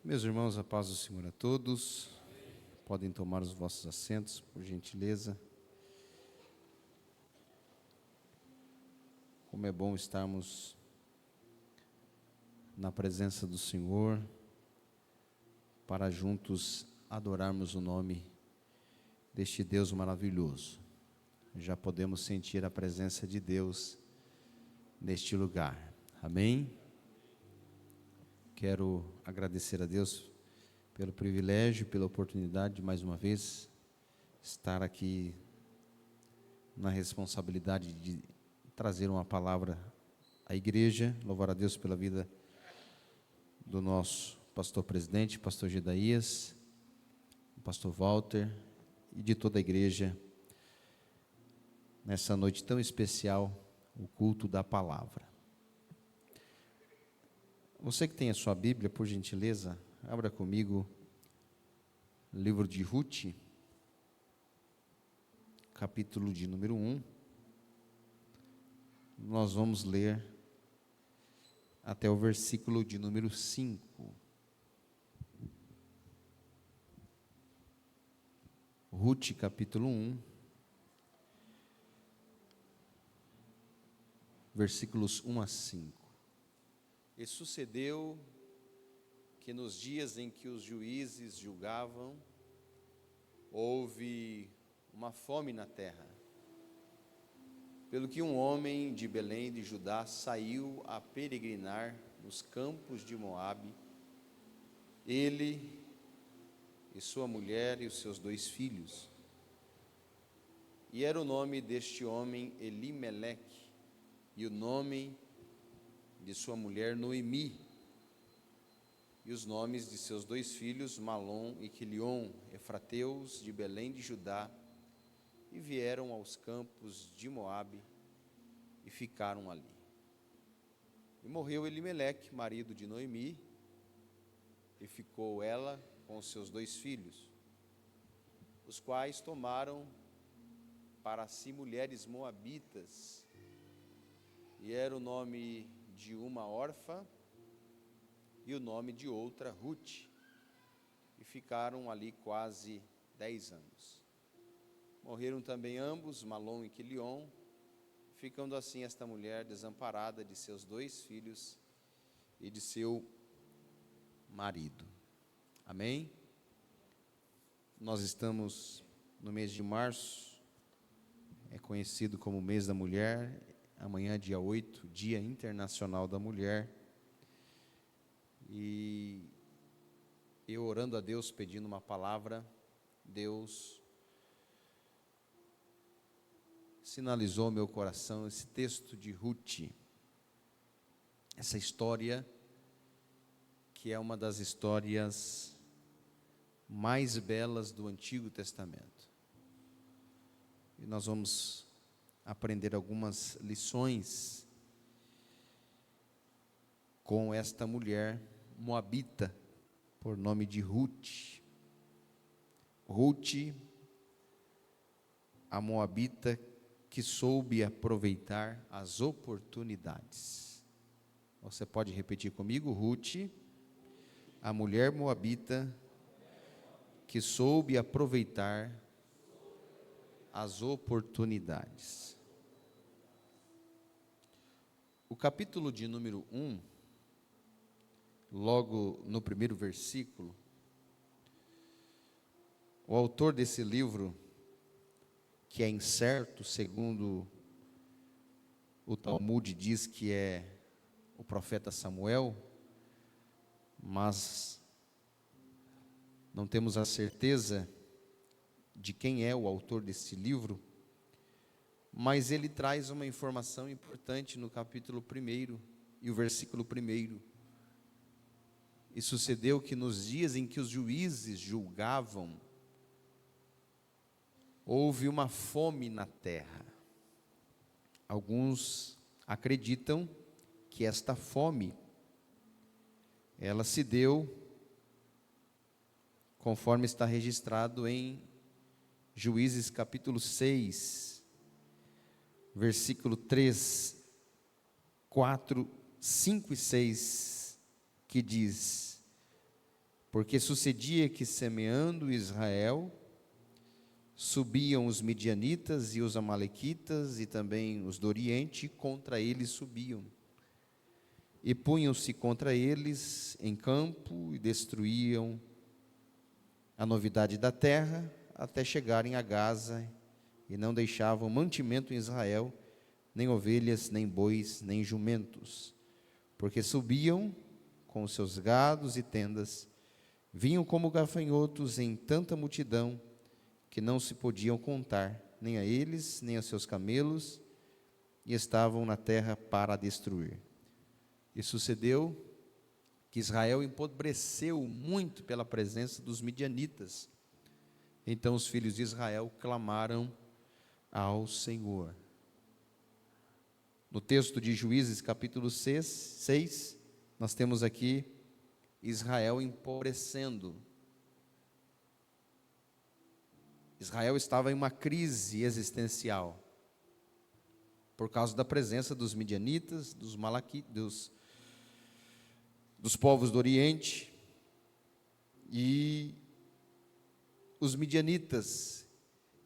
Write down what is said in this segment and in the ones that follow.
Meus irmãos, a paz do Senhor a todos. Podem tomar os vossos assentos, por gentileza. Como é bom estarmos na presença do Senhor, para juntos adorarmos o nome deste Deus maravilhoso. Já podemos sentir a presença de Deus neste lugar. Amém? Quero agradecer a Deus pelo privilégio, pela oportunidade de mais uma vez estar aqui na responsabilidade de trazer uma palavra à igreja. Louvar a Deus pela vida do nosso pastor presidente, pastor Gedaías, pastor Walter e de toda a igreja nessa noite tão especial, o culto da palavra. Você que tem a sua Bíblia, por gentileza, abra comigo o livro de Ruth, capítulo de número 1. Nós vamos ler até o versículo de número 5. Ruth, capítulo 1, versículos 1 a 5. E sucedeu que nos dias em que os juízes julgavam, houve uma fome na terra, pelo que um homem de Belém de Judá saiu a peregrinar nos campos de Moabe, ele e sua mulher e os seus 2 filhos. E era o nome deste homem Elimeleque, e o nome de sua mulher Noemi, e os nomes de seus 2 filhos Malom e Quilion, efrateus de Belém de Judá, e vieram aos campos de Moabe e ficaram ali. E morreu Elimeleque, marido de Noemi, e ficou ela com os seus 2 filhos, os quais tomaram para si mulheres moabitas, e era o nome de uma órfã e o nome de outra Ruth, e ficaram ali quase 10 anos. Morreram também ambos, Malom e Quilion, ficando assim esta mulher desamparada de seus 2 filhos e de seu marido. Amém? Nós estamos no mês de março, é conhecido como mês da mulher. Amanhã, dia 8, Dia Internacional da Mulher. E eu orando a Deus, pedindo uma palavra, Deus sinalizou ao meu coração esse texto de Ruth, essa história que é uma das histórias mais belas do Antigo Testamento. E nós vamos aprender algumas lições com esta mulher moabita, por nome de Ruth. Ruth, a moabita que soube aproveitar as oportunidades. Você pode repetir comigo? Ruth, a mulher moabita que soube aproveitar as oportunidades. O capítulo de número 1, logo no primeiro versículo, o autor desse livro, que é incerto, segundo o Talmud diz que é o profeta Samuel, mas não temos a certeza de quem é o autor desse livro, mas ele traz uma informação importante no capítulo 1 e o versículo 1. E sucedeu que nos dias em que os juízes julgavam, houve uma fome na terra. Alguns acreditam que esta fome, ela se deu, conforme está registrado em Juízes capítulo 6, versículo 3, 4, 5 e 6, que diz: Porque sucedia que, semeando Israel, subiam os midianitas e os amalequitas e também os do Oriente, contra eles subiam. E punham-se contra eles em campo e destruíam a novidade da terra, até chegarem a Gaza, e não deixavam mantimento em Israel, nem ovelhas, nem bois, nem jumentos, porque subiam com os seus gados e tendas, vinham como gafanhotos em tanta multidão, que não se podiam contar, nem a eles, nem a seus camelos, e estavam na terra para destruir. E sucedeu que Israel empobreceu muito pela presença dos midianitas. Então os filhos de Israel clamaram ao Senhor. No texto de Juízes, capítulo 6, nós temos aqui Israel empobrecendo. Israel estava em uma crise existencial, por causa da presença dos midianitas, dos povos do Oriente, e os midianitas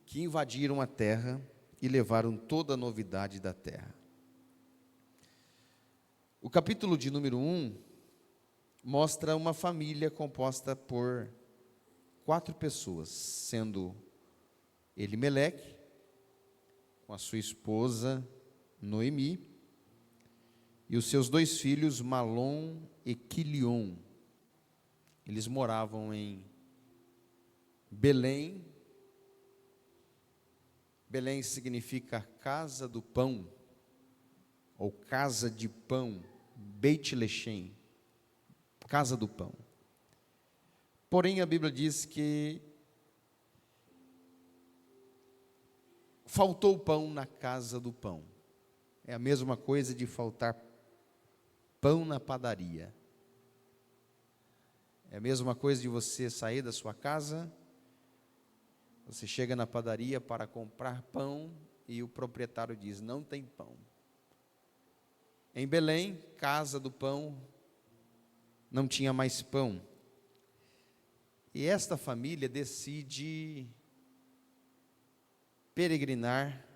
que invadiram a terra e levaram toda a novidade da terra. O capítulo de número 1 mostra uma família composta por 4 pessoas, sendo Elimeleque, com a sua esposa Noemi, e os seus 2 filhos, Malom e Quilion. Eles moravam em Belém. Belém significa casa do pão, ou casa de pão, Beit Lechem, casa do pão. Porém, a Bíblia diz que faltou pão na casa do pão. É a mesma coisa de faltar pão na padaria. É a mesma coisa de você sair da sua casa, você chega na padaria para comprar pão e o proprietário diz: não tem pão. Em Belém, casa do pão, não tinha mais pão. E esta família decide peregrinar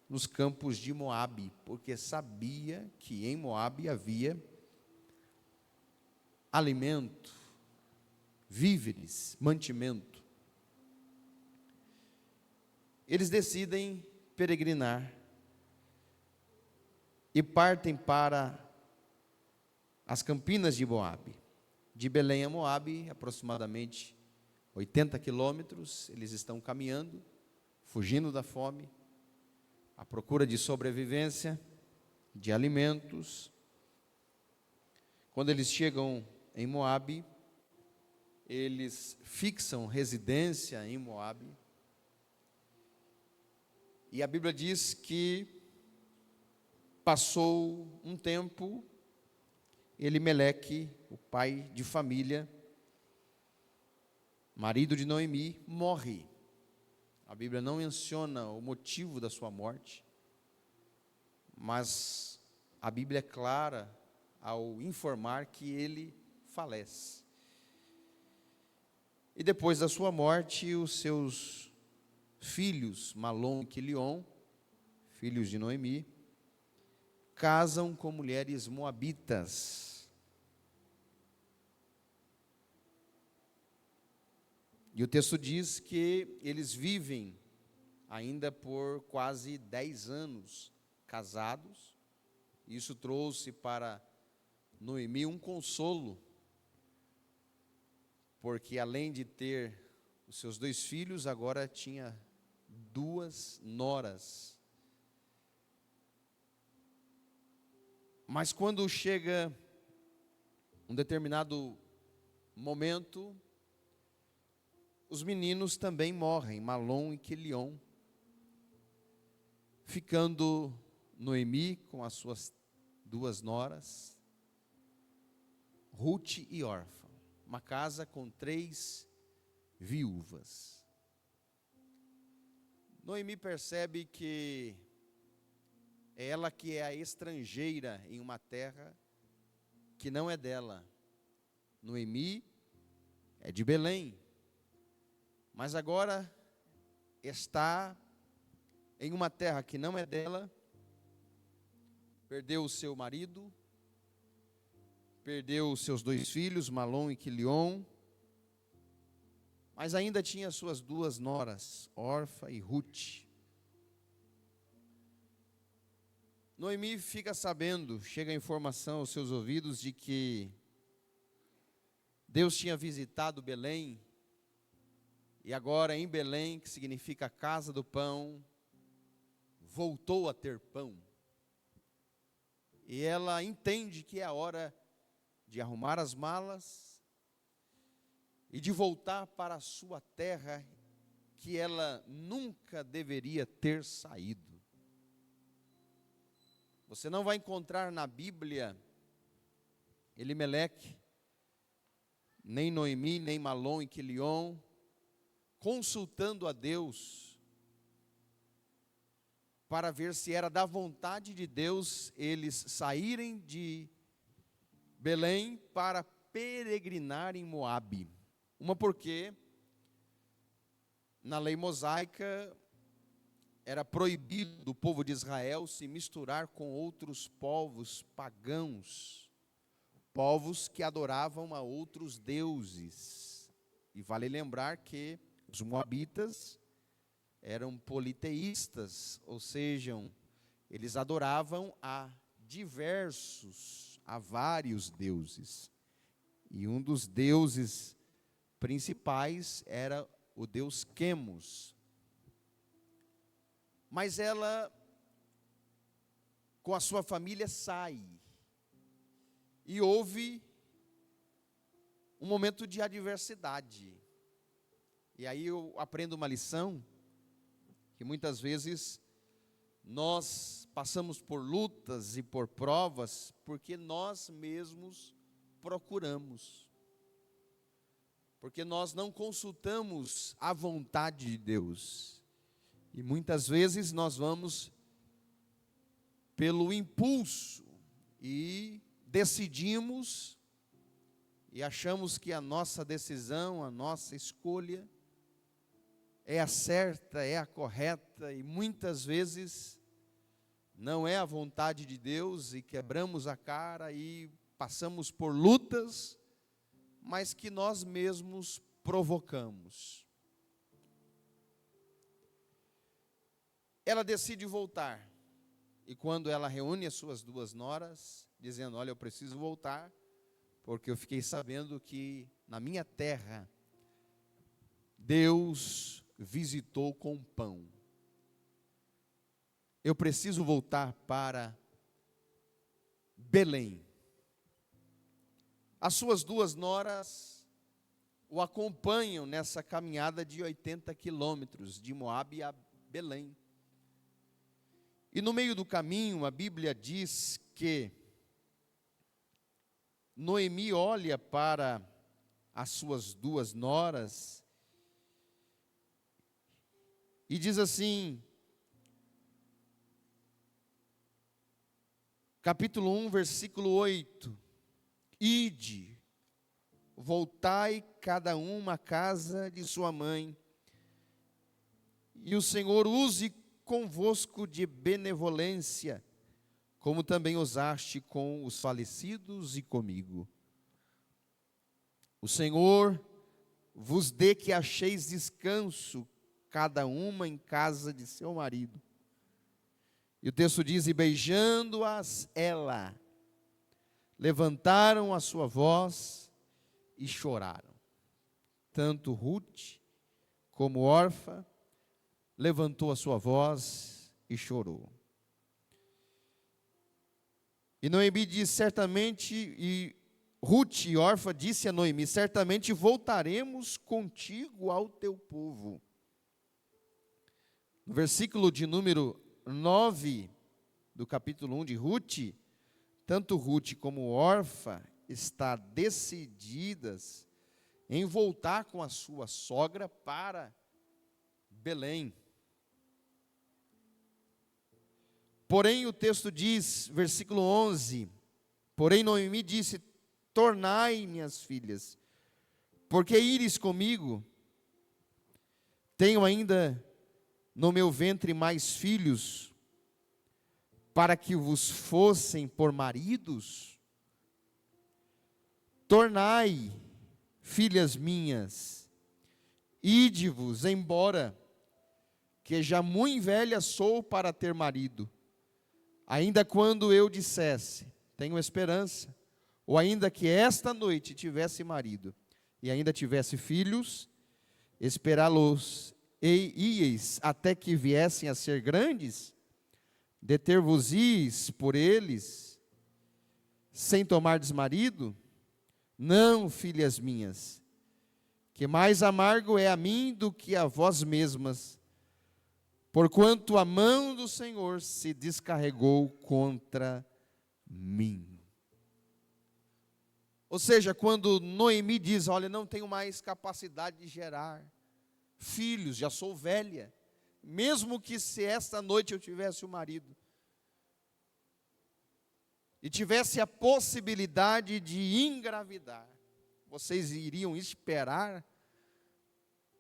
nos campos de Moabe, porque sabia que em Moabe havia alimento, víveres, mantimento. Eles decidem peregrinar e partem para as campinas de Moabe. De Belém a Moabe, aproximadamente 80 quilômetros, eles estão caminhando, fugindo da fome, à procura de sobrevivência, de alimentos. Quando eles chegam em Moabe, eles fixam residência em Moabe. E a Bíblia diz que passou um tempo, Elimeleque, o pai de família, marido de Noemi, morre. A Bíblia não menciona o motivo da sua morte, mas a Bíblia é clara ao informar que ele falece. E depois da sua morte, os seus filhos, Malom e Quilion, filhos de Noemi, casam com mulheres moabitas. E o texto diz que eles vivem ainda por quase 10 anos casados. Isso trouxe para Noemi um consolo, porque além de ter os seus 2 filhos, agora tinha 2 noras. Mas quando chega um determinado momento, os meninos também morrem, Malom e Quilion, ficando Noemi com as suas 2 noras, Ruth e Orfa, uma casa com 3 viúvas. Noemi percebe que é ela que é a estrangeira em uma terra que não é dela. Noemi é de Belém, mas agora está em uma terra que não é dela, perdeu o seu marido, perdeu os seus 2 filhos, Malom e Quilion, mas ainda tinha suas 2 noras, Orfa e Ruth. Noemi fica sabendo, chega a informação aos seus ouvidos de que Deus tinha visitado Belém, e agora em Belém, que significa casa do pão, voltou a ter pão. E ela entende que é a hora de arrumar as malas e de voltar para a sua terra, que ela nunca deveria ter saído. Você não vai encontrar na Bíblia Elimeleque, nem Noemi, nem Malom e Quilion consultando a Deus para ver se era da vontade de Deus eles saírem de Belém para peregrinar em Moabe. Uma porque na lei mosaica era proibido do povo de Israel se misturar com outros povos pagãos, povos que adoravam a outros deuses. E vale lembrar que os moabitas eram politeístas, ou seja, eles adoravam a vários deuses. E um dos deuses principais era o deus Quemos. Mas ela, com a sua família, sai. E houve um momento de adversidade. E aí eu aprendo uma lição, que muitas vezes nós passamos por lutas e por provas, porque nós mesmos procuramos. Porque nós não consultamos a vontade de Deus. E muitas vezes nós vamos pelo impulso e decidimos e achamos que a nossa decisão, a nossa escolha é a certa, é a correta, e muitas vezes não é a vontade de Deus, e quebramos a cara e passamos por lutas, mas que nós mesmos provocamos. Ela decide voltar, e quando ela reúne as suas 2 noras, dizendo: olha, eu preciso voltar, porque eu fiquei sabendo que na minha terra Deus visitou com pão. Eu preciso voltar para Belém. As suas 2 noras o acompanham nessa caminhada de 80 quilômetros, de Moabe a Belém. E no meio do caminho, a Bíblia diz que Noemi olha para as suas 2 noras e diz assim, capítulo 1, versículo 8: Ide, voltai cada uma à casa de sua mãe, e o Senhor use convosco de benevolência, como também usaste com os falecidos e comigo. O Senhor vos dê que acheis descanso, cada uma em casa de seu marido. E o texto diz: e beijando-as ela, levantaram a sua voz e choraram. Tanto Ruth como Orfa levantou a sua voz e chorou. E Noemi diz: certamente, e Ruth e Orfa disse a Noemi: certamente voltaremos contigo ao teu povo. No versículo de número 9 do capítulo 1 de Ruth, tanto Ruth como Orfa estão decididas em voltar com a sua sogra para Belém. Porém, o texto diz, versículo 11: porém Noemi disse: tornai, minhas filhas, Porque ires comigo? Tenho ainda no meu ventre mais filhos, para que vos fossem por maridos? Tornai, filhas minhas, ide-vos embora, que já muito velha sou para ter marido. Ainda quando eu dissesse, tenho esperança, ou ainda que esta noite tivesse marido, e ainda tivesse filhos, esperá-los ieis até que viessem a ser grandes, deter-vos-ieis por eles, sem tomardes marido? Não, filhas minhas, que mais amargo é a mim do que a vós mesmas, porquanto a mão do Senhor se descarregou contra mim. Ou seja, quando Noemi diz, olha, não tenho mais capacidade de gerar filhos, já sou velha, mesmo que se esta noite eu tivesse um marido, e tivesse a possibilidade de engravidar, vocês iriam esperar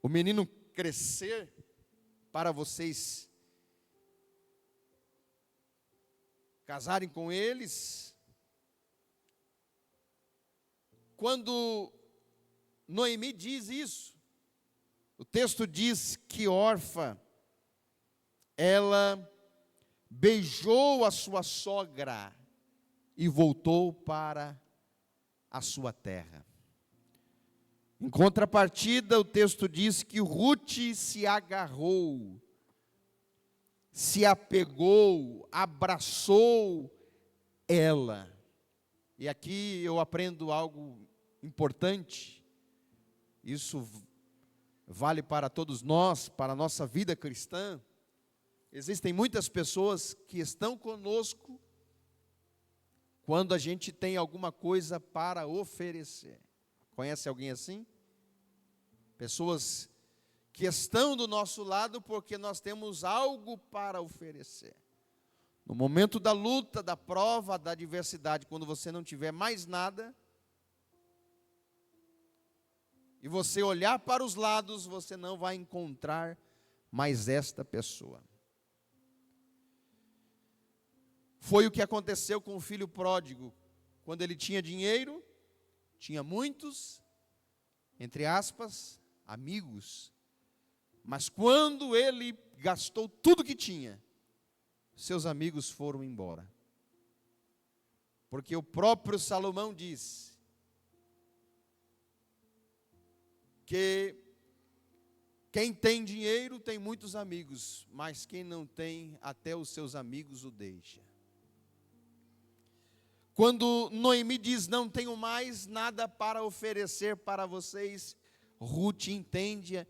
o menino crescer para vocês casarem com eles? Quando Noemi diz isso, o texto diz que Orfa, ela beijou a sua sogra e voltou para a sua terra. Em contrapartida, o texto diz que Ruth se agarrou, se apegou, abraçou ela. E aqui eu aprendo algo importante, isso vale para todos nós, para a nossa vida cristã. Existem muitas pessoas que estão conosco quando a gente tem alguma coisa para oferecer. Conhece alguém assim? Pessoas que estão do nosso lado porque nós temos algo para oferecer. No momento da luta, da prova, da adversidade, quando você não tiver mais nada, e você olhar para os lados, você não vai encontrar mais esta pessoa. Foi o que aconteceu com o filho pródigo. Quando ele tinha dinheiro, tinha muitos, entre aspas, amigos. Mas quando ele gastou tudo que tinha, seus amigos foram embora. Porque o próprio Salomão diz que quem tem dinheiro tem muitos amigos, mas quem não tem, até os seus amigos o deixa. Quando Noemi diz, não tenho mais nada para oferecer para vocês, Ruth entende,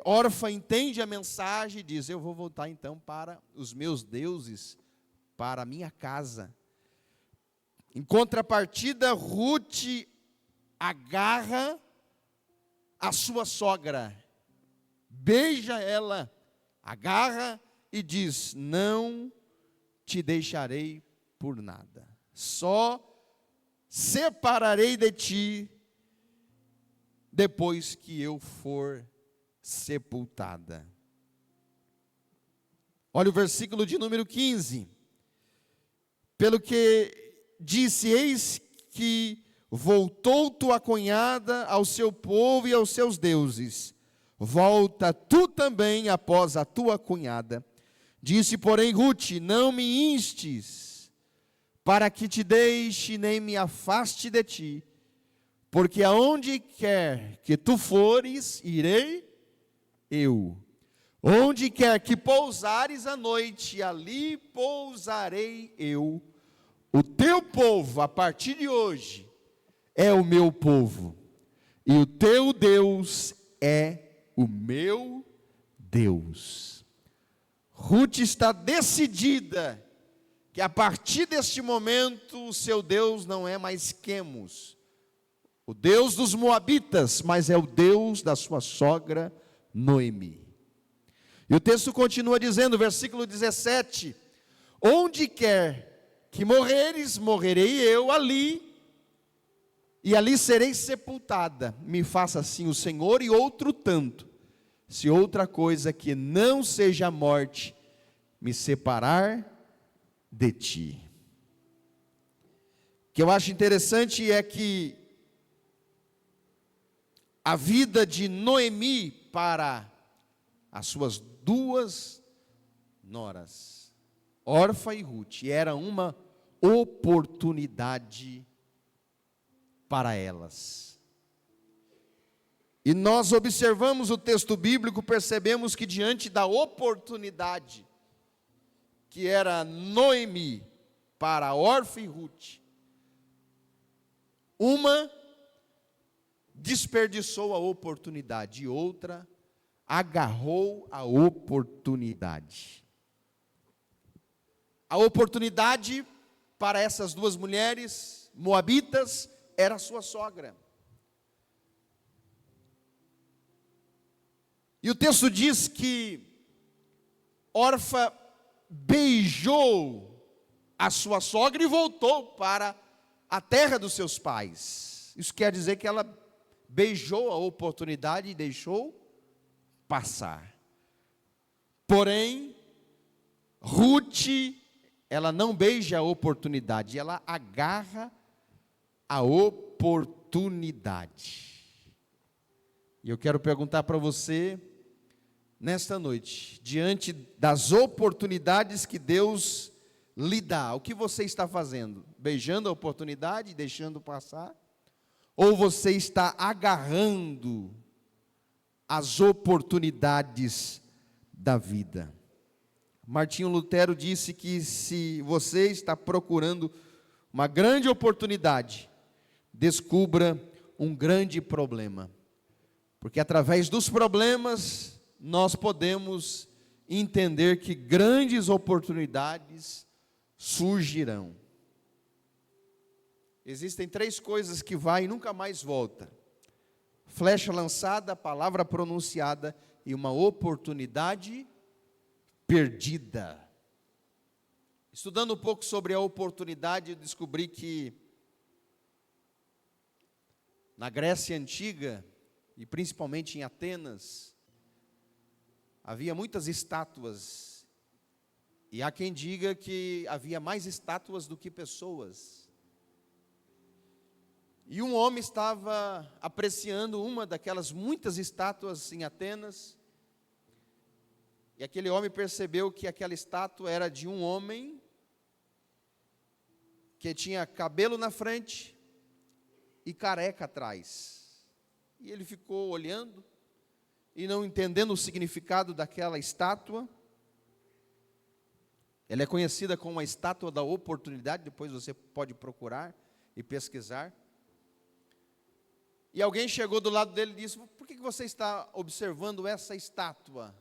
Orfa entende a mensagem e diz, eu vou voltar então para os meus deuses, para a minha casa. Em contrapartida, Ruth agarra a sua sogra, beija ela, agarra e diz, não te deixarei por nada, só separarei de ti depois que eu for sepultada. Olha o versículo de número 15. Pelo que disse, eis que voltou tua cunhada ao seu povo e aos seus deuses. Volta tu também após a tua cunhada. Disse, porém, Ruth, não me instes, para que te deixe nem me afaste de ti, porque aonde quer que tu fores, irei eu. Onde quer que pousares a noite, ali pousarei eu. O teu povo, a partir de hoje, é o meu povo, e o teu Deus é o meu Deus. Ruth está decidida que a partir deste momento o seu Deus não é mais Quemos, o Deus dos Moabitas, mas é o Deus da sua sogra Noemi. E o texto continua dizendo, versículo 17, onde quer que morreres, morrerei eu ali, e ali serei sepultada. Me faça assim o Senhor, e outro tanto, se outra coisa que não seja a morte me separar de ti. O que eu acho interessante é que a vida de Noemi para as suas duas noras, Orfa e Ruth, era uma oportunidade para elas. E nós observamos o texto bíblico, percebemos que diante da oportunidade que era Noemi para Orfa e Ruth, uma desperdiçou a oportunidade e outra agarrou a oportunidade. A oportunidade para essas duas mulheres moabitas era a sua sogra. E o texto diz que Orfa beijou a sua sogra e voltou para a terra dos seus pais. Isso quer dizer que ela beijou a oportunidade e deixou passar. Porém, Ruth, ela não beija a oportunidade, ela agarra a oportunidade. E eu quero perguntar para você, nesta noite, diante das oportunidades que Deus lhe dá, o que você está fazendo? Beijando a oportunidade e deixando passar? Ou você está agarrando as oportunidades da vida? Martinho Lutero disse que se você está procurando uma grande oportunidade, descubra um grande problema. Porque através dos problemas, nós podemos entender que grandes oportunidades surgirão. Existem 3 coisas que vai e nunca mais volta: flecha lançada, palavra pronunciada e uma oportunidade perdida. Estudando um pouco sobre a oportunidade, eu descobri que na Grécia Antiga, e principalmente em Atenas, havia muitas estátuas, e há quem diga que havia mais estátuas do que pessoas. E um homem estava apreciando uma daquelas muitas estátuas em Atenas, e aquele homem percebeu que aquela estátua era de um homem que tinha cabelo na frente e careca atrás. E ele ficou olhando e não entendendo o significado daquela estátua. Ela é conhecida como a estátua da oportunidade, depois você pode procurar e pesquisar. E alguém chegou do lado dele e disse: por que você está observando essa estátua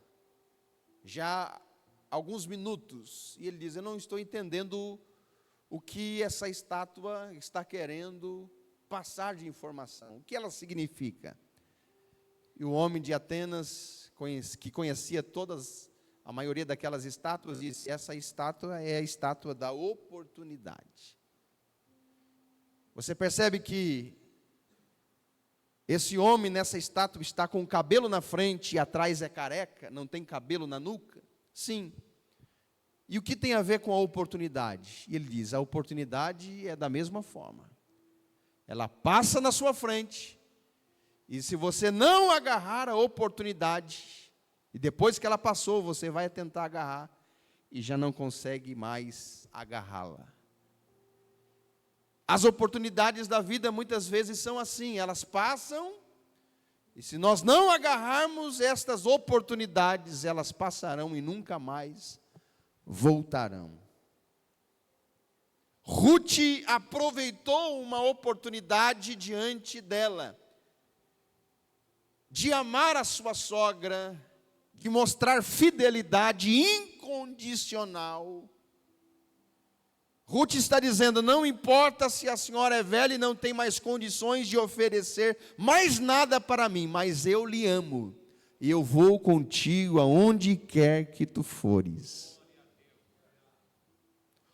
já há alguns minutos? E ele diz: eu não estou entendendo o que essa estátua está querendo passar de informação, o que ela significa. E o homem de Atenas, que conhecia a maioria daquelas estátuas, disse: essa estátua é a estátua da oportunidade. Você percebe que esse homem nessa estátua está com o cabelo na frente e atrás é careca, não tem cabelo na nuca? Sim. E o que tem a ver com a oportunidade? E ele diz: a oportunidade é da mesma forma. Ela passa na sua frente, e se você não agarrar a oportunidade, e depois que ela passou, você vai tentar agarrar, e já não consegue mais agarrá-la. As oportunidades da vida muitas vezes são assim, elas passam, e se nós não agarrarmos estas oportunidades, elas passarão e nunca mais voltarão. Ruth aproveitou uma oportunidade diante dela, de amar a sua sogra, de mostrar fidelidade incondicional. Ruth está dizendo: não importa se a senhora é velha e não tem mais condições de oferecer mais nada para mim, mas eu lhe amo, e eu vou contigo aonde quer que tu fores.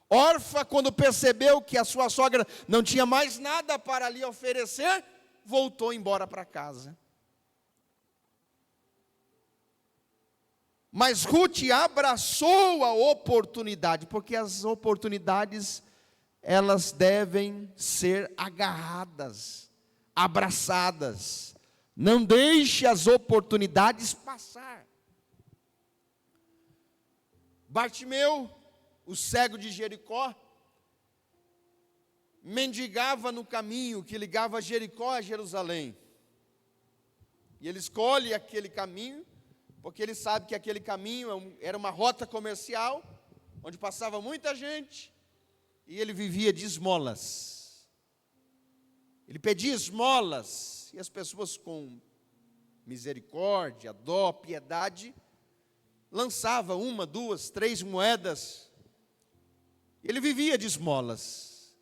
Orfa, quando percebeu que a sua sogra não tinha mais nada para lhe oferecer, voltou embora para casa. Mas Ruth abraçou a oportunidade, porque as oportunidades, elas devem ser agarradas, abraçadas. Não deixe as oportunidades passar. Bartimeu, o cego de Jericó, mendigava no caminho que ligava Jericó a Jerusalém. E ele escolhe aquele caminho, porque ele sabe que aquele caminho era uma rota comercial, onde passava muita gente, e ele vivia de esmolas. Ele pedia esmolas, e as pessoas com misericórdia, dó, piedade, lançavam 1, 2, 3 moedas. Ele vivia de esmolas.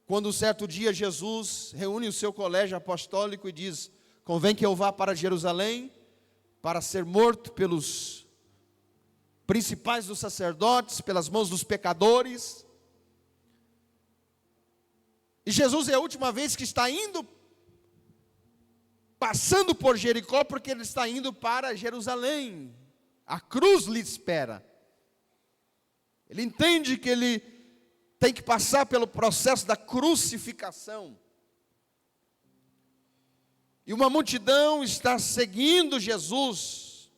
Quando certo dia Jesus reúne o seu colégio apostólico e diz: convém que eu vá para Jerusalém, para ser morto pelos principais dos sacerdotes, pelas mãos dos pecadores. E Jesus é a última vez que está indo, passando por Jericó, porque ele está indo para Jerusalém. A cruz lhe espera. Ele entende que ele tem que passar pelo processo da crucificação. E uma multidão está seguindo Jesus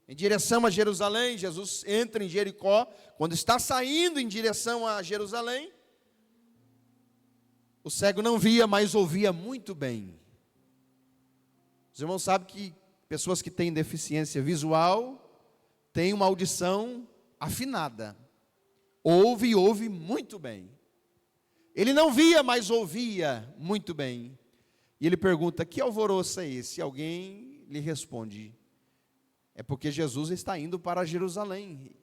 em direção a Jerusalém. Jesus entra em Jericó. Quando está saindo em direção a Jerusalém, o cego não via, mas ouvia muito bem. Os irmãos sabem que pessoas que têm deficiência visual têm uma audição afinada. Ouve muito bem. Ele não via, mas ouvia muito bem. E ele pergunta: que alvoroço é esse? E alguém lhe responde: é porque Jesus está indo para Jerusalém.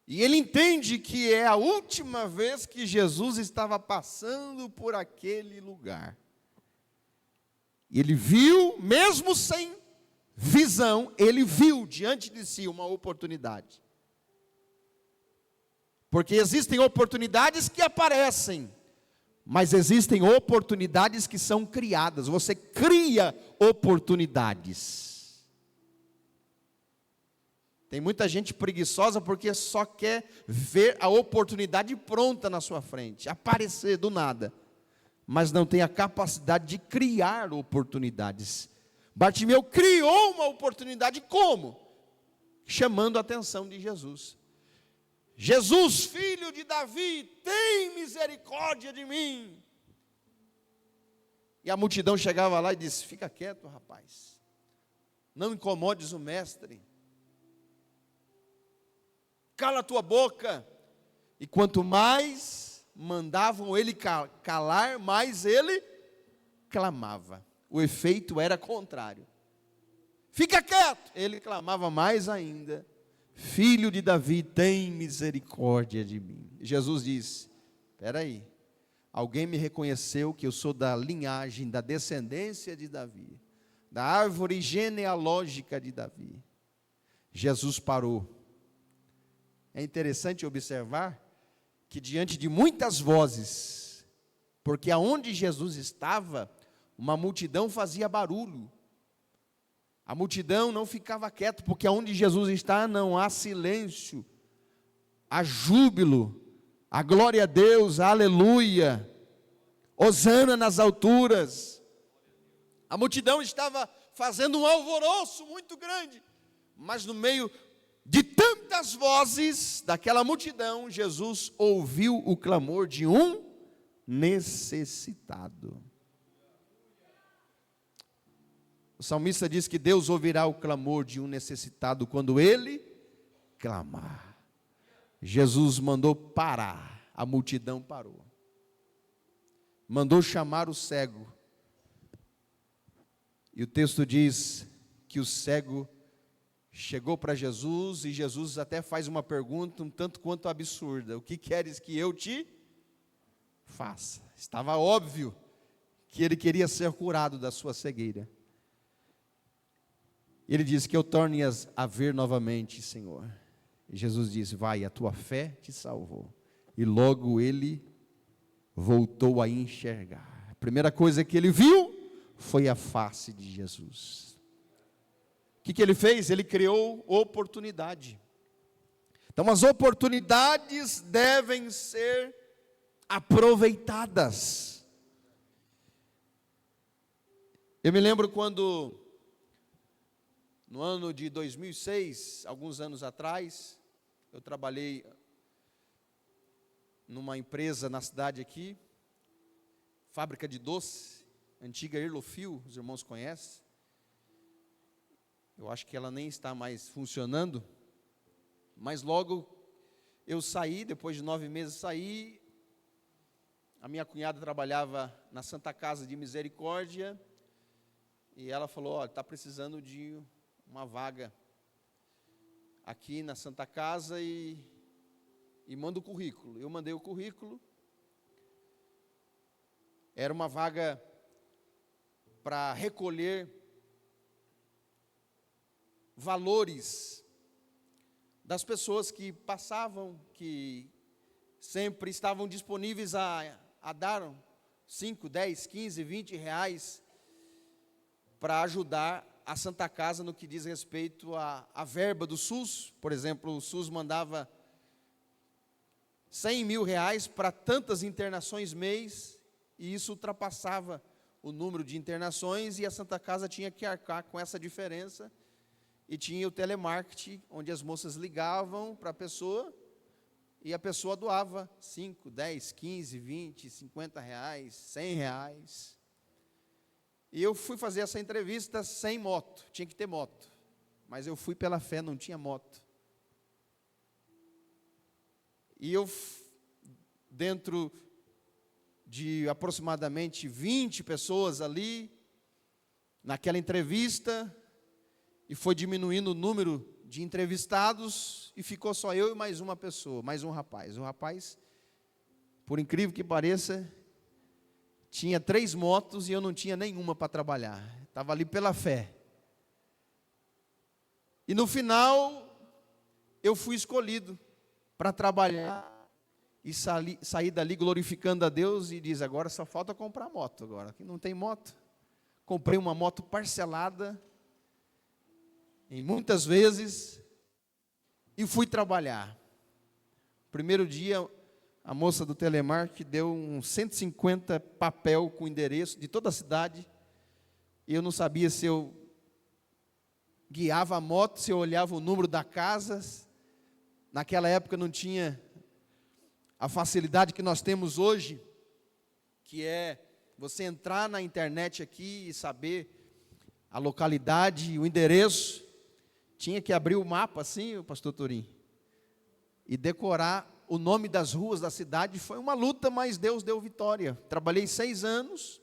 E ele entende que é a última vez que Jesus estava passando por aquele lugar. E ele viu, mesmo sem visão, ele viu diante de si uma oportunidade. Porque existem oportunidades que aparecem, mas existem oportunidades que são criadas. Você cria oportunidades. Tem muita gente preguiçosa porque só quer ver a oportunidade pronta na sua frente, aparecer do nada, mas não tem a capacidade de criar oportunidades. Bartimeu criou uma oportunidade como? Chamando a atenção de Jesus. Jesus, filho de Davi, tem misericórdia de mim. E a multidão chegava lá e disse: fica quieto, rapaz, não incomodes o mestre, cala a tua boca. E quanto mais mandavam ele calar, mais ele clamava. O efeito era contrário. Fica quieto, ele clamava mais ainda: filho de Davi, tem misericórdia de mim. Jesus disse: espera aí, alguém me reconheceu que eu sou da linhagem, da descendência de Davi, da árvore genealógica de Davi. Jesus parou. É interessante observar que diante de muitas vozes, porque aonde Jesus estava, uma multidão fazia barulho. A multidão não ficava quieta, porque aonde Jesus está não há silêncio, há júbilo, a glória a Deus, a aleluia, hosana nas alturas. A multidão estava fazendo um alvoroço muito grande, mas no meio de tantas vozes daquela multidão, Jesus ouviu o clamor de um necessitado. O salmista diz que Deus ouvirá o clamor de um necessitado quando ele clamar. Jesus mandou parar, a multidão parou. Mandou chamar o cego. E o texto diz que o cego chegou para Jesus, e Jesus até faz uma pergunta um tanto quanto absurda: o que queres que eu te faça? Estava óbvio que ele queria ser curado da sua cegueira. Ele diz: que eu torne a ver novamente, Senhor. E Jesus disse: vai, a tua fé te salvou. E logo ele voltou a enxergar. A primeira coisa que ele viu foi a face de Jesus. O que ele fez? Ele criou oportunidade. Então as oportunidades devem ser aproveitadas. Eu me lembro quando, no ano de 2006, alguns anos atrás, eu trabalhei numa empresa na cidade aqui, fábrica de doce, antiga Irlofil, os irmãos conhecem. Eu acho que ela nem está mais funcionando, mas logo eu saí, depois de 9 meses saí. A minha cunhada trabalhava na Santa Casa de Misericórdia, e ela falou: olha, está precisando de uma vaga aqui na Santa Casa e manda o currículo. Eu mandei o currículo. Era uma vaga para recolher valores das pessoas que passavam, que sempre estavam disponíveis a dar 5, 10, 15, 20 reais para ajudar a Santa Casa no que diz respeito à verba do SUS. Por exemplo, o SUS mandava 100 mil reais para tantas internações mês, e isso ultrapassava o número de internações, e a Santa Casa tinha que arcar com essa diferença. E tinha o telemarketing, onde as moças ligavam para a pessoa, e a pessoa doava 5, 10, 15, 20, 50 reais, 100 reais. E eu fui fazer essa entrevista sem moto, tinha que ter moto. Mas eu fui pela fé, não tinha moto. E eu, dentro de aproximadamente 20 pessoas ali, naquela entrevista, e foi diminuindo o número de entrevistados, e ficou só eu e mais uma pessoa, mais um rapaz. O rapaz, por incrível que pareça, tinha 3 motos e eu não tinha nenhuma para trabalhar. Estava ali pela fé. E no final, eu fui escolhido para trabalhar e sair dali glorificando a Deus, e diz: agora só falta comprar moto agora, que não tem moto. Comprei uma moto parcelada, em muitas vezes, e fui trabalhar. Primeiro dia, a moça do telemarketing deu uns 150 papel com endereço de toda a cidade, e eu não sabia se eu guiava a moto, se eu olhava o número da casa. Naquela época não tinha a facilidade que nós temos hoje, que é você entrar na internet aqui e saber a localidade, o endereço. Tinha que abrir o mapa assim, o pastor Turim, e decorar o nome das ruas da cidade. Foi uma luta, mas Deus deu vitória. Trabalhei 6 anos,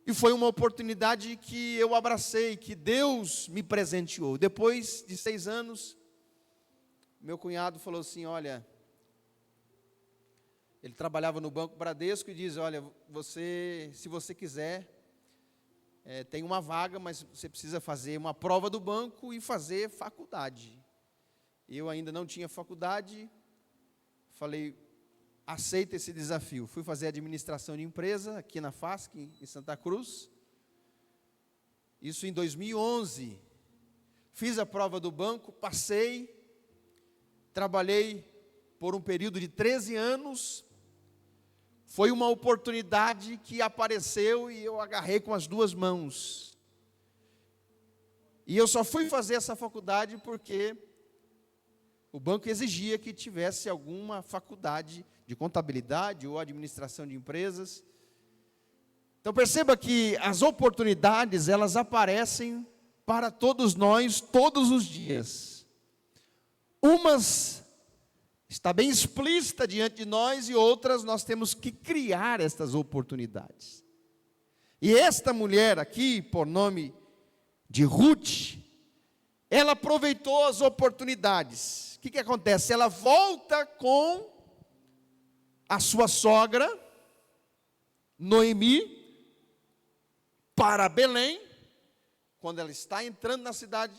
e foi uma oportunidade que eu abracei, que Deus me presenteou. Depois de 6 anos, meu cunhado falou assim: olha, ele trabalhava no Banco Bradesco, e diz: olha, se você quiser, tem uma vaga, mas você precisa fazer uma prova do banco e fazer faculdade. Eu ainda não tinha faculdade, falei: aceita esse desafio. Fui fazer administração de empresa aqui na FASC, em Santa Cruz. Isso em 2011. Fiz a prova do banco, passei, trabalhei por um período de 13 anos. Foi uma oportunidade que apareceu e eu agarrei com as 2 mãos. E eu só fui fazer essa faculdade porque o banco exigia que tivesse alguma faculdade de contabilidade ou administração de empresas. Então perceba que as oportunidades, elas aparecem para todos nós, todos os dias. Umas está bem explícita diante de nós, e outras nós temos que criar estas oportunidades. E esta mulher aqui, por nome de Ruth, ela aproveitou as oportunidades. O que acontece? Ela volta com a sua sogra, Noemi, para Belém. Quando ela está entrando na cidade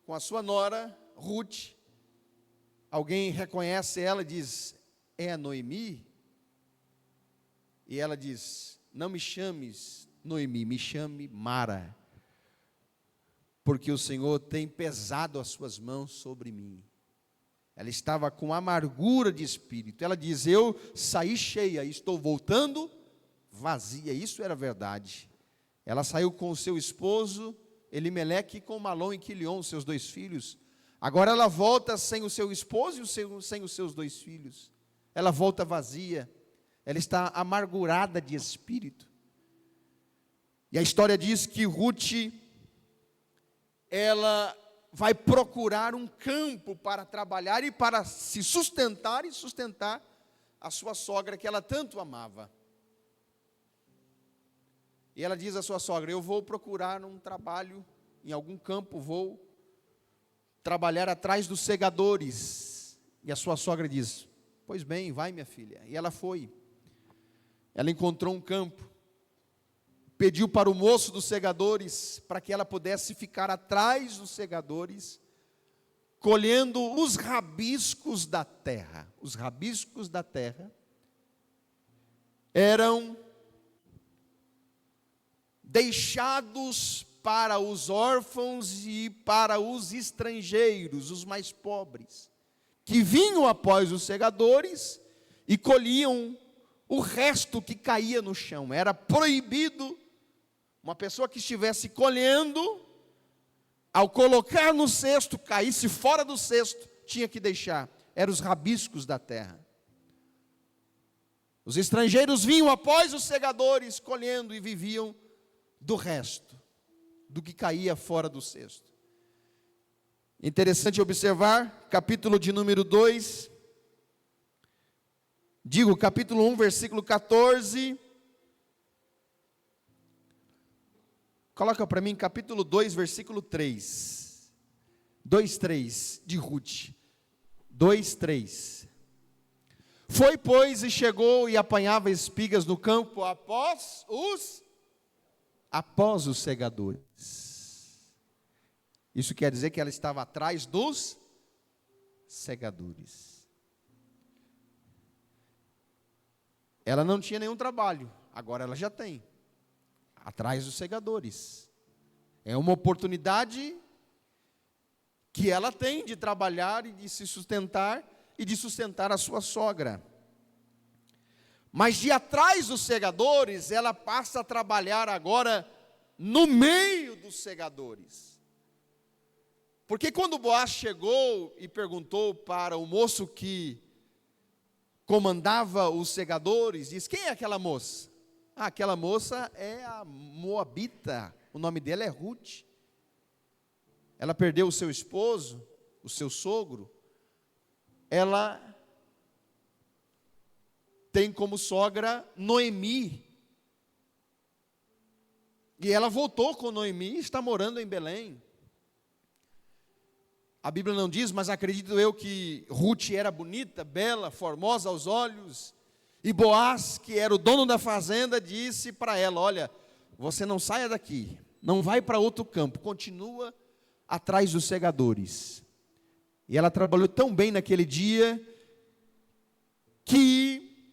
com a sua nora, Ruth, alguém reconhece ela e diz: é a Noemi? E ela diz: não me chames Noemi, me chame Mara, porque o Senhor tem pesado as suas mãos sobre mim. Ela estava com amargura de espírito. Ela diz: eu saí cheia, estou voltando vazia. Isso era verdade. Ela saiu com o seu esposo Elimeleque e com Malom e Quilion, seus 2 filhos. Agora ela volta sem o seu esposo e sem os seus 2 filhos. Ela volta vazia. Ela está amargurada de espírito. E a história diz que Ruth, ela vai procurar um campo para trabalhar e para se sustentar e sustentar a sua sogra que ela tanto amava. E ela diz à sua sogra: eu vou procurar um trabalho em algum campo, vou trabalhar atrás dos segadores. E a sua sogra diz: pois bem, vai minha filha. E ela foi. Ela encontrou um campo, pediu para o moço dos segadores, para que ela pudesse ficar atrás dos segadores, colhendo os rabiscos da terra. Os rabiscos da terra eram deixados para os órfãos e para os estrangeiros, os mais pobres, que vinham após os segadores e colhiam o resto que caía no chão. Era proibido uma pessoa que estivesse colhendo, ao colocar no cesto, caísse fora do cesto, tinha que deixar. Eram os rabiscos da terra. Os estrangeiros vinham após os segadores, colhendo e viviam do resto, do que caía fora do cesto. Interessante observar, capítulo de número 2, capítulo 1, versículo 14. Coloca para mim, capítulo 2, versículo 3. 2:3, de Ruth. 2:3. Foi, pois, e chegou e apanhava espigas no campo após os segadores. Isso quer dizer que ela estava atrás dos segadores. Ela não tinha nenhum trabalho, agora ela já tem. Atrás dos segadores. É uma oportunidade que ela tem de trabalhar e de se sustentar e de sustentar a sua sogra. Mas de atrás dos segadores, ela passa a trabalhar agora no meio dos segadores. Porque quando Boaz chegou e perguntou para o moço que comandava os segadores, diz: quem é aquela moça? Ah, aquela moça é a Moabita, o nome dela é Ruth. Ela perdeu o seu esposo, o seu sogro. Ela tem como sogra Noemi. E ela voltou com Noemi e está morando em Belém. A Bíblia não diz, mas acredito eu que Ruth era bonita, bela, formosa aos olhos. E Boaz, que era o dono da fazenda, disse para ela: olha, você não saia daqui, não vai para outro campo, continua atrás dos segadores. E ela trabalhou tão bem naquele dia, que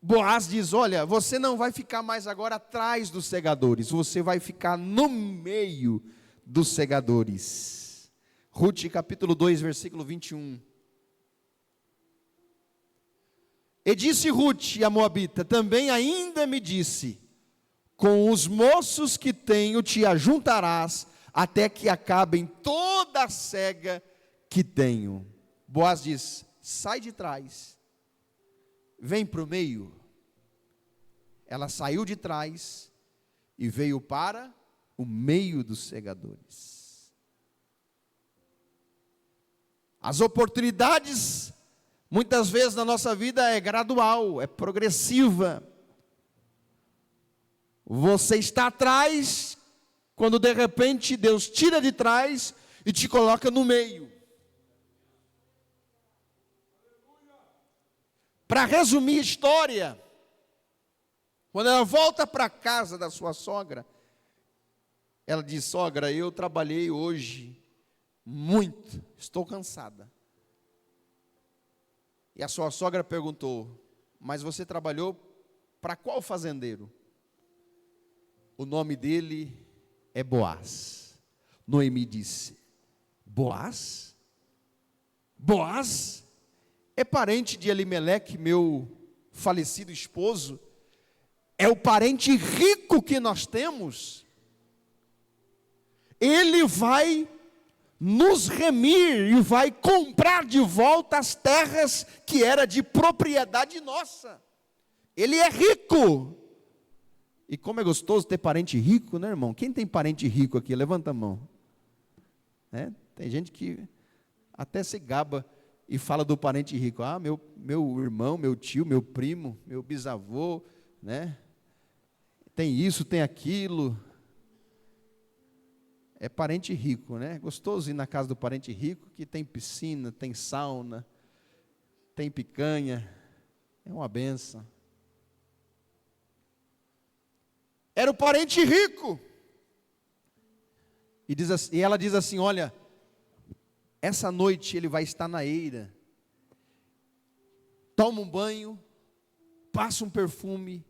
Boaz diz: olha, você não vai ficar mais agora atrás dos segadores, você vai ficar no meio dos segadores. Ruth capítulo 2, versículo 21. E disse Ruth, a Moabita, também ainda me disse: com os moços que tenho te ajuntarás, até que acabem toda a cega que tenho. Boaz diz: sai de trás, vem para o meio. Ela saiu de trás e veio para o meio dos segadores. As oportunidades, muitas vezes na nossa vida, é gradual, é progressiva. Você está atrás, quando de repente Deus tira de trás e te coloca no meio. Para resumir a história, quando ela volta para a casa da sua sogra, ela diz: sogra, eu trabalhei hoje muito, estou cansada. E a sua sogra perguntou: mas você trabalhou para qual fazendeiro? O nome dele é Boaz. Noemi disse: Boaz? Boaz é parente de Elimeleque, meu falecido esposo? É o parente rico que nós temos? Ele vai nos remir e vai comprar de volta as terras que era de propriedade nossa. Ele é rico. E como é gostoso ter parente rico, né, irmão? Quem tem parente rico aqui? Levanta a mão. Tem gente que até se gaba e fala do parente rico. Ah, meu irmão, meu tio, meu primo, meu bisavô, né? Tem isso, tem aquilo. É parente rico, né? Gostoso ir na casa do parente rico, que tem piscina, tem sauna, tem picanha. É uma benção. Era o parente rico. E ela diz assim: olha, essa noite ele vai estar na eira. Toma um banho, passa um perfume,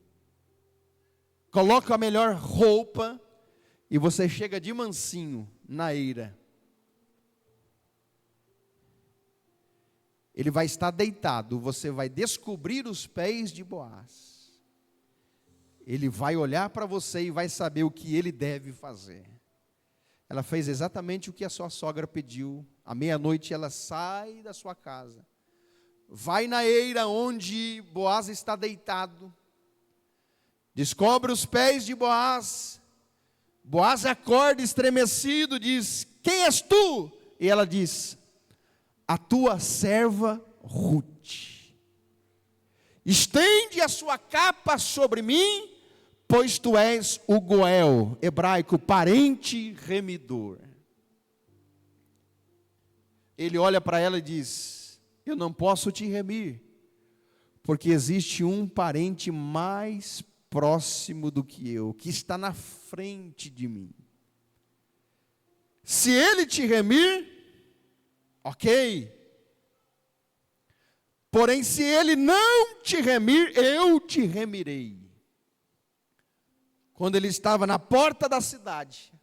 coloca a melhor roupa, e você chega de mansinho na eira. Ele vai estar deitado, você vai descobrir os pés de Boaz. Ele vai olhar para você e vai saber o que ele deve fazer. Ela fez exatamente o que a sua sogra pediu. À meia-noite ela sai da sua casa, vai na eira onde Boaz está deitado, descobre os pés de Boaz. Boaz acorda estremecido, diz: quem és tu? E ela diz: a tua serva Ruth. Estende a sua capa sobre mim, pois tu és o Goel, hebraico, parente remidor. Ele olha para ela e diz: eu não posso te remir, porque existe um parente mais próximo do que eu, que está na frente de mim. Se ele te remir, ok. Porém, se ele não te remir, eu te remirei. Quando ele estava na porta da cidade,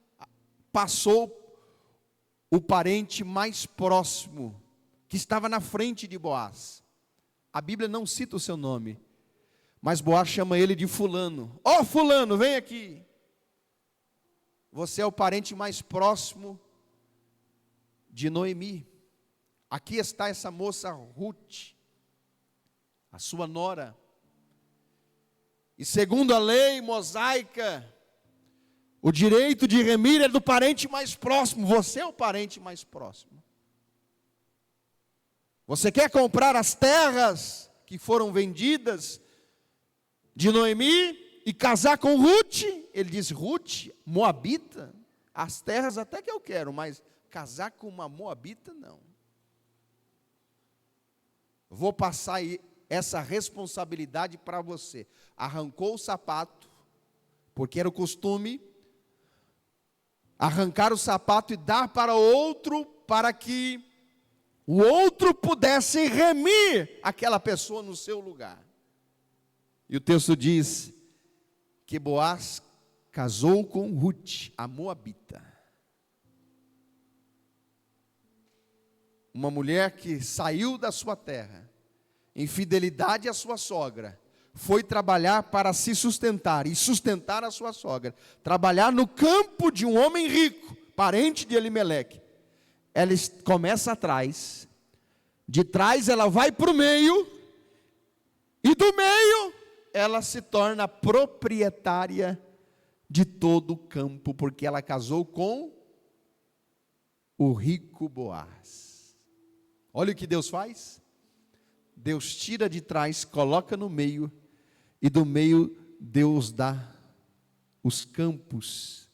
passou o parente mais próximo, que estava na frente de Boaz. A Bíblia não cita o seu nome, mas Boaz chama ele de fulano. Ó, fulano, vem aqui. Você é o parente mais próximo de Noemi. Aqui está essa moça Ruth, a sua nora. E segundo a lei mosaica, o direito de remir é do parente mais próximo. Você é o parente mais próximo. Você quer comprar as terras que foram vendidas de Noemi e casar com Ruth? Ele diz: Ruth, moabita, as terras até que eu quero, mas casar com uma moabita não. Vou passar essa responsabilidade para você. Arrancou o sapato, porque era o costume arrancar o sapato e dar para outro, para que o outro pudesse remir aquela pessoa no seu lugar. E o texto diz que Boaz casou com Ruth, a moabita. Uma mulher que saiu da sua terra, em fidelidade à sua sogra, foi trabalhar para se sustentar e sustentar a sua sogra, trabalhar no campo de um homem rico, parente de Elimeleque. Ela começa atrás, de trás ela vai para o meio, e do meio ela se torna proprietária de todo o campo, porque ela casou com o rico Boaz. Olha o que Deus faz. Deus tira de trás, coloca no meio, e do meio Deus dá os campos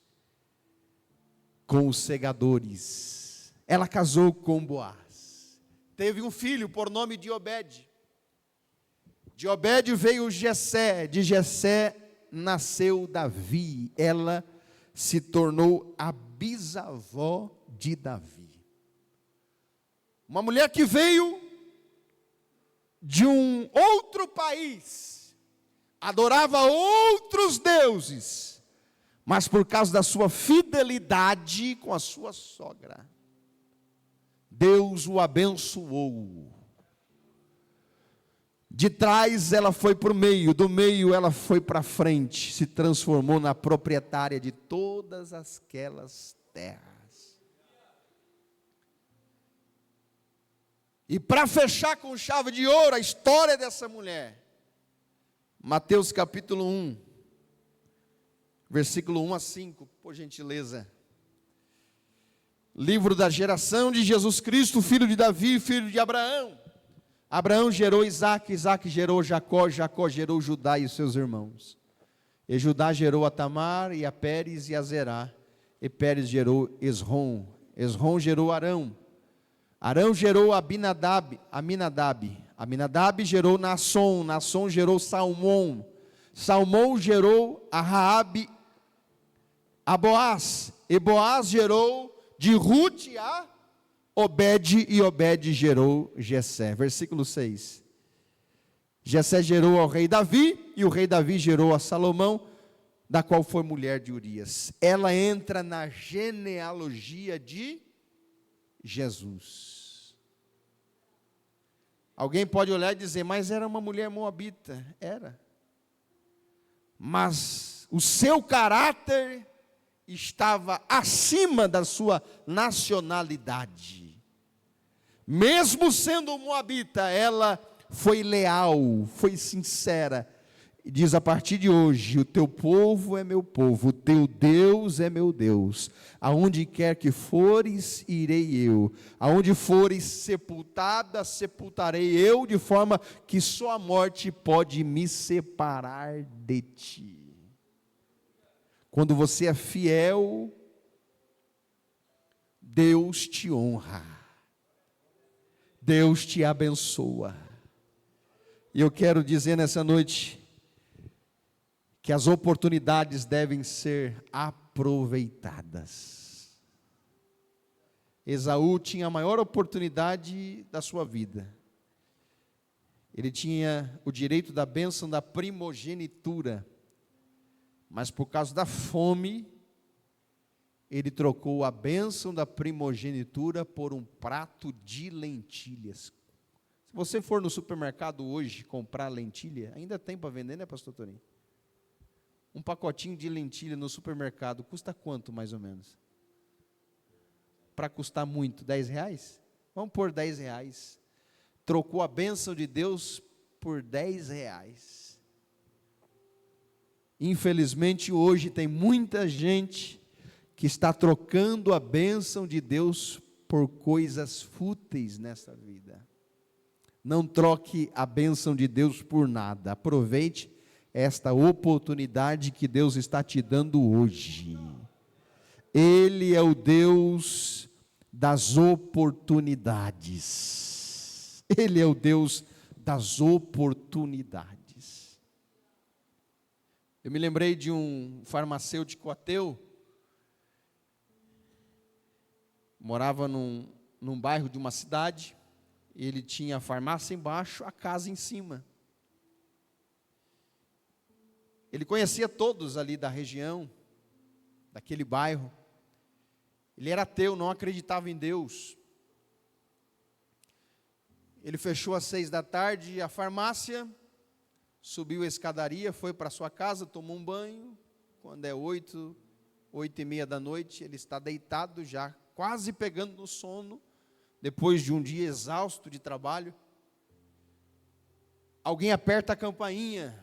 com os segadores. Ela casou com Boaz. Teve um filho por nome de Obed. De Obed veio Jessé, de Jessé nasceu Davi. Ela se tornou a bisavó de Davi. Uma mulher que veio de um outro país, adorava outros deuses, mas por causa da sua fidelidade com a sua sogra, Deus o abençoou. De trás ela foi para o meio, do meio ela foi para frente, se transformou na proprietária de todas aquelas terras. E para fechar com chave de ouro a história dessa mulher, Mateus capítulo 1, versículo 1 a 5, por gentileza. Livro da geração de Jesus Cristo, filho de Davi, filho de Abraão. Abraão gerou Isaque, Isaque gerou Jacó, Jacó gerou Judá e os seus irmãos. E Judá gerou a Tamar, e a Pérez e a Zerá. E Pérez gerou Esrom, Esrom gerou Arão. Arão gerou Aminadab, Aminadab gerou Naasson, Naasson gerou Salmão. Salmão gerou a Raabe, a Boaz. E Boaz gerou de Rute a Obed, e Obed gerou Jessé. Versículo 6. Jessé gerou ao rei Davi, e o rei Davi gerou a Salomão, da qual foi mulher de Urias. Ela entra na genealogia de Jesus. Alguém pode olhar e dizer, mas era uma mulher moabita. Era. Mas o seu caráter estava acima da sua nacionalidade. Mesmo sendo moabita, ela foi leal, foi sincera. E diz, a partir de hoje, o teu povo é meu povo, o teu Deus é meu Deus. Aonde quer que fores, irei eu. Aonde fores sepultada, sepultarei eu, de forma que só a morte pode me separar de ti. Quando você é fiel, Deus te honra. Deus te abençoa. E eu quero dizer nessa noite que as oportunidades devem ser aproveitadas. Esaú tinha a maior oportunidade da sua vida. Ele tinha o direito da bênção da primogenitura, mas por causa da fome, ele trocou a bênção da primogenitura por um prato de lentilhas. Se você for no supermercado hoje comprar lentilha, ainda tem para vender, né, pastor Torinho? Um pacotinho de lentilha no supermercado custa quanto, mais ou menos? Para custar muito, 10 reais? Vamos pôr 10 reais. Trocou a bênção de Deus por 10 reais. Infelizmente, hoje tem muita gente que está trocando a bênção de Deus por coisas fúteis nessa vida. Não troque a bênção de Deus por nada. Aproveite esta oportunidade que Deus está te dando hoje. Ele é o Deus das oportunidades. Ele é o Deus das oportunidades. Eu me lembrei de um farmacêutico ateu, morava num bairro de uma cidade, ele tinha a farmácia embaixo, a casa em cima. Ele conhecia todos ali da região, daquele bairro. Ele era ateu, não acreditava em Deus. Ele fechou às 6 da tarde a farmácia, subiu a escadaria, foi para sua casa, tomou um banho. Quando é 8:30 da noite, ele está deitado já, quase pegando no sono, depois de um dia exausto de trabalho. Alguém aperta a campainha,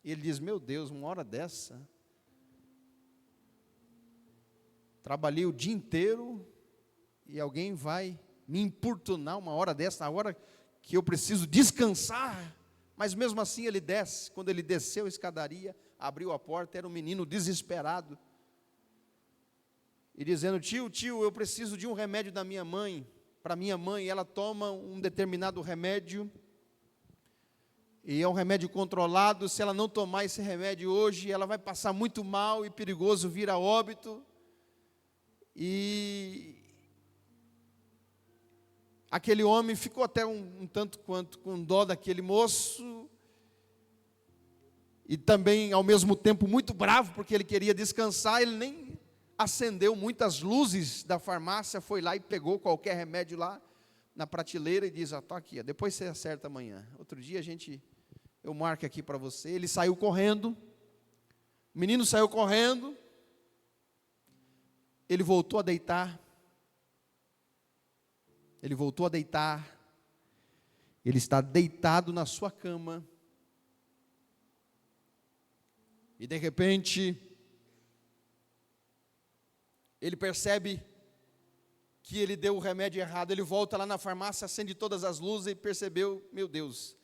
e ele diz, meu Deus, uma hora dessa, trabalhei o dia inteiro, e alguém vai me importunar uma hora dessa, a hora que eu preciso descansar. Mas mesmo assim ele desce. Quando ele desceu a escadaria, abriu a porta, era um menino desesperado, e dizendo, tio, eu preciso de um remédio da minha mãe, para minha mãe. Ela toma um determinado remédio, e é um remédio controlado. Se ela não tomar esse remédio hoje, ela vai passar muito mal e perigoso vir a óbito. E aquele homem ficou até um tanto quanto com dó daquele moço, e também ao mesmo tempo muito bravo, porque ele queria descansar. Ele nem acendeu muitas luzes da farmácia, foi lá e pegou qualquer remédio lá na prateleira e diz: está aqui, depois você acerta amanhã, outro dia eu marco aqui para você. Ele saiu correndo, o menino saiu correndo, ele voltou a deitar, ele está deitado na sua cama, e de repente, ele percebe que ele deu o remédio errado. Ele volta lá na farmácia, acende todas as luzes e percebeu: meu Deus,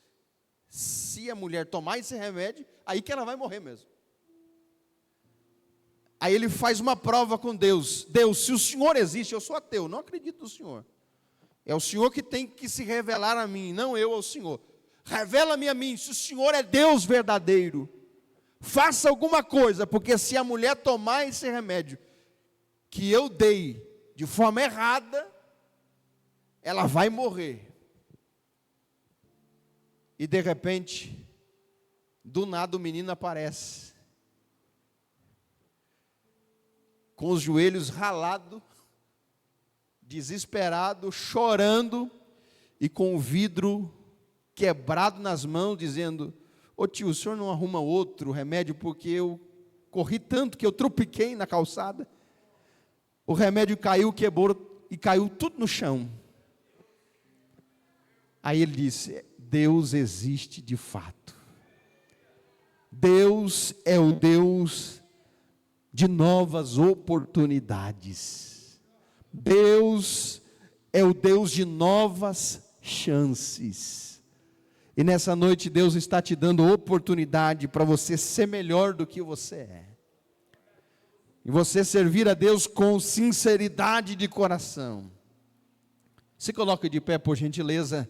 se a mulher tomar esse remédio, aí que ela vai morrer mesmo. Aí ele faz uma prova com Deus: Deus, se o Senhor existe, eu sou ateu, não acredito no Senhor. É o Senhor que tem que se revelar a mim, não eu ao Senhor. Revela-me a mim, se o Senhor é Deus verdadeiro, faça alguma coisa, porque se a mulher tomar esse remédio que eu dei de forma errada, ela vai morrer. E de repente, do nada o menino aparece, com os joelhos ralados, desesperado, chorando, e com o vidro quebrado nas mãos, dizendo: ô tio, o senhor não arruma outro remédio, porque eu corri tanto que eu tropiquei na calçada, o remédio caiu, quebrou e caiu tudo no chão. Aí ele disse: Deus existe de fato. Deus é o Deus de novas oportunidades. Deus é o Deus de novas chances. E nessa noite Deus está te dando oportunidade para você ser melhor do que você é. E você servir a Deus com sinceridade de coração. Se coloque de pé, por gentileza.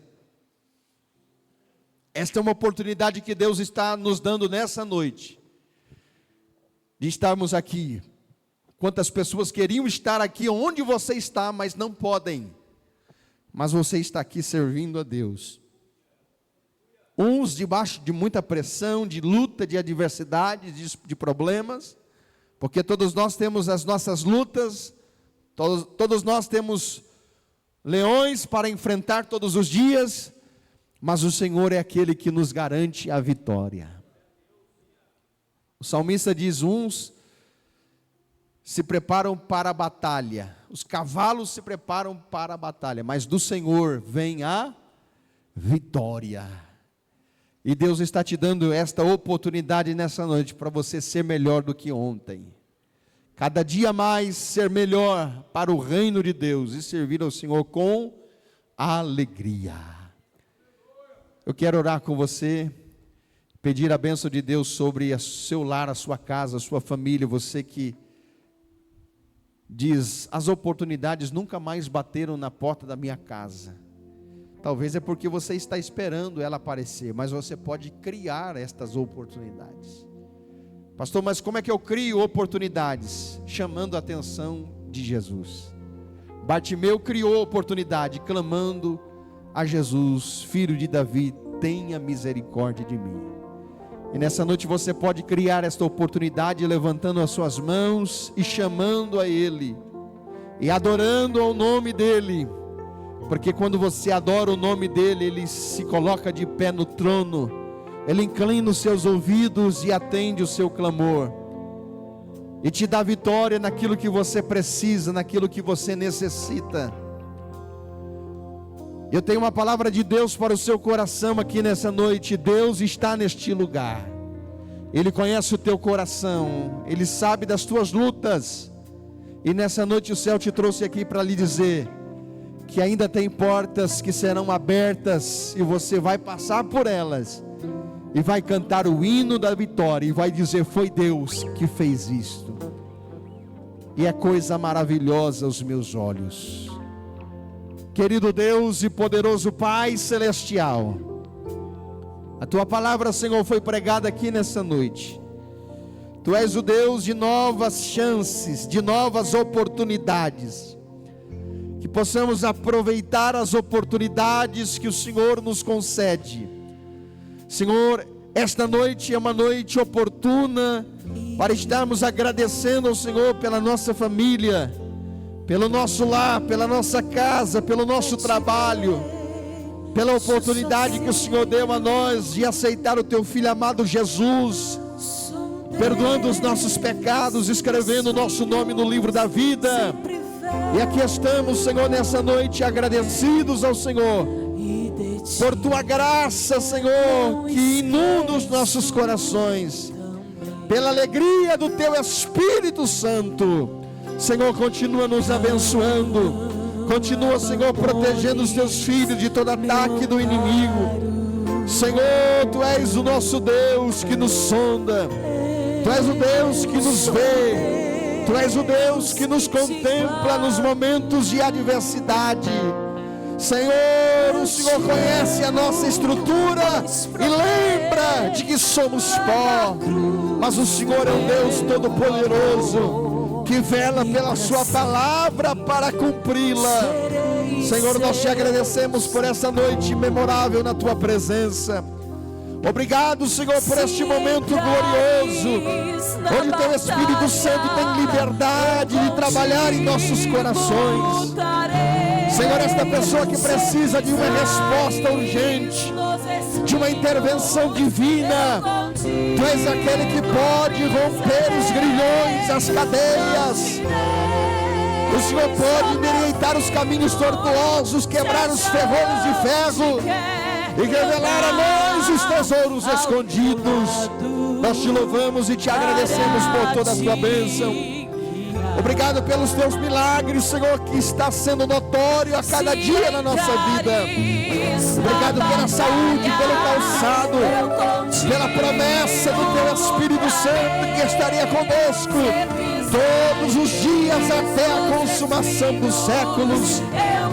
Esta é uma oportunidade que Deus está nos dando nessa noite, de estarmos aqui. Quantas pessoas queriam estar aqui onde você está, mas não podem. Mas você está aqui servindo a Deus. Uns debaixo de muita pressão, de luta, de adversidades, de problemas, porque todos nós temos as nossas lutas, todos nós temos leões para enfrentar todos os dias, mas o Senhor é aquele que nos garante a vitória. O salmista diz: uns se preparam para a batalha, os cavalos se preparam para a batalha, mas do Senhor vem a vitória. E Deus está te dando esta oportunidade nessa noite, para você ser melhor do que ontem, cada dia mais ser melhor para o reino de Deus, e servir ao Senhor com alegria. Eu quero orar com você, pedir a bênção de Deus sobre o seu lar, a sua casa, a sua família. Você que diz: as oportunidades nunca mais bateram na porta da minha casa. Talvez é porque você está esperando ela aparecer, mas você pode criar estas oportunidades. Pastor, mas como é que eu crio oportunidades? Chamando a atenção de Jesus. Bartimeu criou oportunidade, clamando a Jesus: filho de Davi, tenha misericórdia de mim. E nessa noite você pode criar esta oportunidade, levantando as suas mãos e chamando a Ele, e adorando ao nome dEle, porque quando você adora o nome dEle, Ele se coloca de pé no trono, Ele inclina os seus ouvidos e atende o seu clamor, e te dá vitória naquilo que você precisa, naquilo que você necessita. Eu tenho uma palavra de Deus para o seu coração aqui nessa noite. Deus está neste lugar. Ele conhece o teu coração, Ele sabe das tuas lutas, e nessa noite o céu te trouxe aqui para lhe dizer que ainda tem portas que serão abertas, e você vai passar por elas, e vai cantar o hino da vitória, e vai dizer: foi Deus que fez isto, e é coisa maravilhosa aos meus olhos. Querido Deus e poderoso Pai Celestial, a Tua palavra, Senhor, foi pregada aqui nessa noite. Tu és o Deus de novas chances, de novas oportunidades, que que possamos aproveitar as oportunidades que o Senhor nos concede. Senhor, esta noite é uma noite oportuna para estarmos agradecendo ao Senhor pela nossa família, pelo nosso lar, pela nossa casa, pelo nosso trabalho, pela oportunidade que o Senhor deu a nós de aceitar o Teu Filho amado Jesus, perdoando os nossos pecados, escrevendo o nosso nome no livro da vida. E aqui estamos, Senhor, nessa noite agradecidos ao Senhor por Tua graça, Senhor, que inunda os nossos corações, pela alegria do Teu Espírito Santo. Senhor, continua nos abençoando, continua, Senhor, protegendo os Teus filhos de todo ataque do inimigo. Senhor, Tu és o nosso Deus que nos sonda, Tu és o Deus que nos vê, Tu és o Deus que nos contempla nos momentos de adversidade. Senhor, o Senhor conhece a nossa estrutura e lembra de que somos pó, mas o Senhor é um Deus todo-poderoso que vela pela Sua palavra para cumpri-la. Senhor, nós Te agradecemos por essa noite memorável na Tua presença. Obrigado, Senhor, por este momento glorioso, onde Teu Espírito Santo tem liberdade de trabalhar em nossos corações. Senhor, esta pessoa que precisa de uma resposta urgente, de uma intervenção divina, Tu és aquele que pode romper os grilhões, as cadeias. O Senhor pode endireitar os caminhos tortuosos, quebrar os ferrolhos de ferro e revelar a nós os tesouros escondidos. Nós Te louvamos e Te agradecemos por toda a Tua bênção. Obrigado pelos Teus milagres, Senhor, que está sendo notório a cada dia na nossa vida. Obrigado pela saúde, pelo calçado, pela promessa do Teu Espírito Santo que estaria conosco todos os dias até a consumação dos séculos.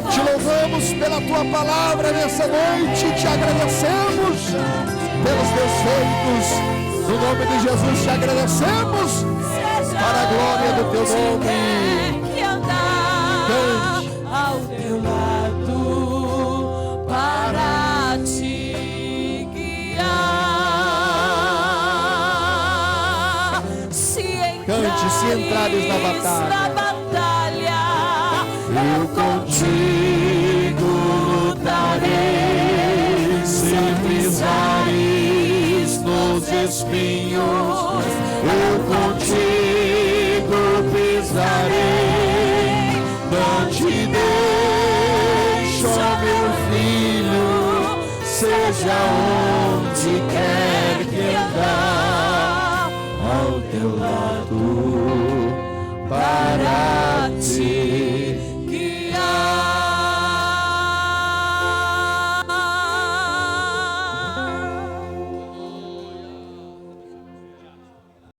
Te louvamos pela Tua palavra nessa noite, Te agradecemos pelos Teus feitos. No nome de Jesus Te agradecemos, para a glória do Teu nome. Cante ao Teu lado para Te guiar. Cante, se entrares na batalha, eu contigo lutarei. Se pisares nos espinhos, eu contigo pisarei. Não te deixo, meu filho, seja onde quer que andar, ao Teu lado.